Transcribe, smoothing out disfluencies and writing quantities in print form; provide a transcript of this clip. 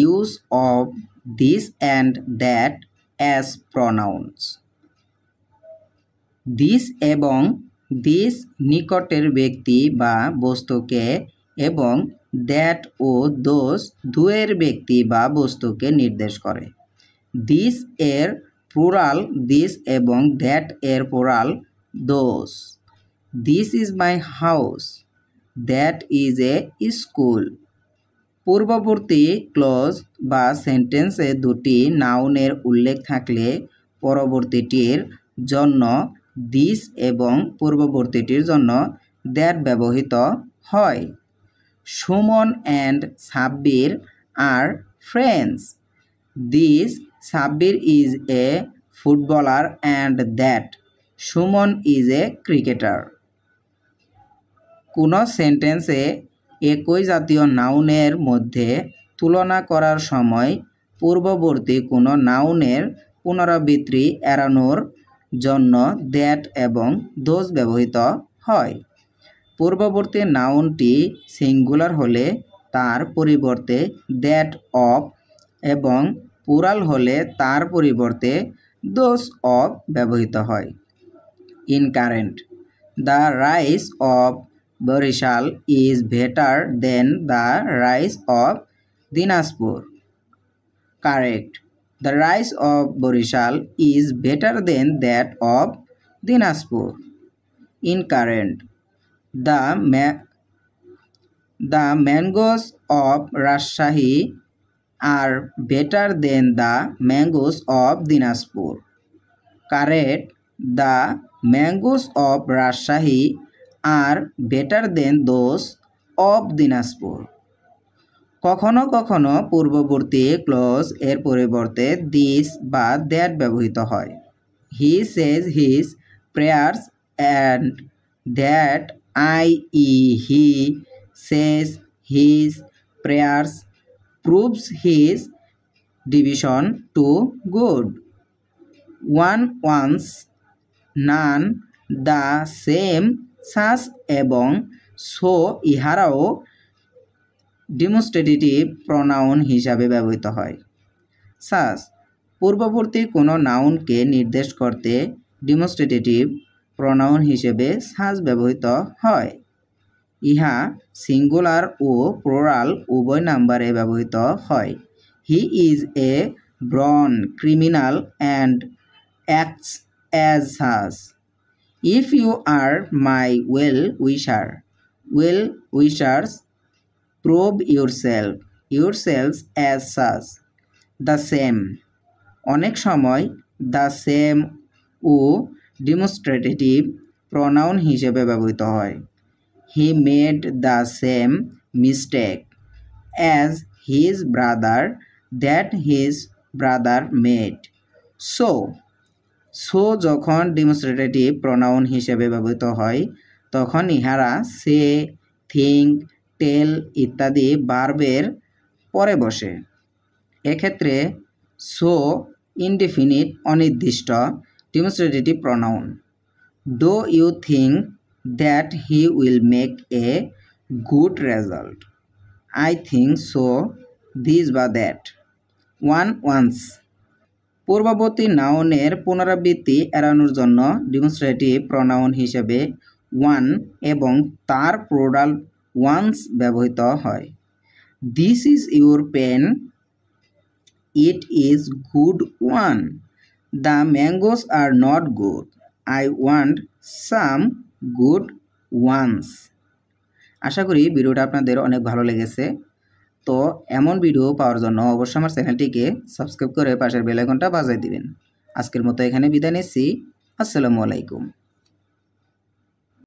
use of this and that as pronouns. This এবং this নিকটের ব্যক্তি বা বস্তুকে এবং that ও those দুয়ের ব্যক্তি বা বস্তুকে নির্দেশ করে। This এর plural this এবং that এর plural those. This is my house. That is a school. পূর্ববর্তী ক্লজ বা সেন্টেন্সে দুটি নাউনের উল্লেখ থাকলে পরবর্তীটির জন্য দিস এবং পূর্ববর্তীটির জন্য দ্যাট ব্যবহৃত হয়। Suman and Sabbir are friends. This Sabbir is a footballer and that Suman is a cricketer. কোনো সেন্টেন্সে একই জাতীয় নাউনের মধ্যে তুলনা করার সময় পূর্ববর্তী কোনো নাউনের পুনরাবৃত্তি এড়ানোর জন্য দ্যাট এবং দোজ ব্যবহৃত হয়। পূর্ববর্তী নাউনটি সিঙ্গুলার হলে তার পরিবর্তে দ্যাট অফ এবং প্লুরাল হলে তার পরিবর্তে দোজ অফ ব্যবহৃত হয়। Incorrect. The rice of Barisal is better than the rice of Dinajpur. Correct. The rice of Borishal is better than that of Dinajpur. Incorrect. The mangoes of Rajshahi are better than the mangoes of Dinajpur. Correct. The mangoes of Rajshahi are better than those of Dinajpur. কখনো কখনো পূর্ববর্তী clause এর পরিবর্তে this বা that ব্যবহৃত হয়। He says his prayers and that he says his prayers proves his devotion to God. One ones, none, the same, such এবং so ইহারাও demonstrative pronoun হিসাবে ব্যবহৃত হয়। সাস পূর্ববর্তী কোনো নাউনকে নির্দেশ করতে ডিমনস্ট্রেটিভ প্রনাউন হিসেবে সাস ব্যবহৃত হয়। ইহা সিঙ্গুলার ও প্লুরাল উভয় নাম্বারে ব্যবহৃত হয়। He is a born criminal and acts as such. If you are my well-wishers, prove yourselves as such. The same. অনেক সময় the same O demonstrative pronoun হিসেবে ব্যবহৃত হয়। He made the same mistake as his brother that his brother made. So যখন demonstrative pronoun হিসেবে ব্যবহৃত হয় তখন ইহারা সে, থিঙ্ক, টেল ইত্যাদি ভার্বের পরে বসে। এক্ষেত্রে সো ইনডিফিনিট অনির্দিষ্ট demonstrative pronoun. Do you think that he will make a good result? I think so this বা দ্যাট। ওয়ান্স পূর্ববর্তী নাউনের পুনরাবৃত্তি এড়ানোর জন্য ডিমনস্ট্রেটিভ প্রনাউন হিসেবে ওয়ান এবং তার প্লুরাল ওয়ান্স ব্যবহৃত হয়। This is your pen, it is good one. The mangoes are not good, I want some good ones. আশা করি ভিডিওটা আপনাদের অনেক ভালো লেগেছে। তো এমন ভিডিও পাওয়ার জন্য অবশ্যই আমার চ্যানেলটিকে সাবস্ক্রাইব করে পাশের বেল আইকনটা বাজিয়ে দিবেন। আজকের মতো এখানে বিদায় নিচ্ছি। আসসালামু আলাইকুম।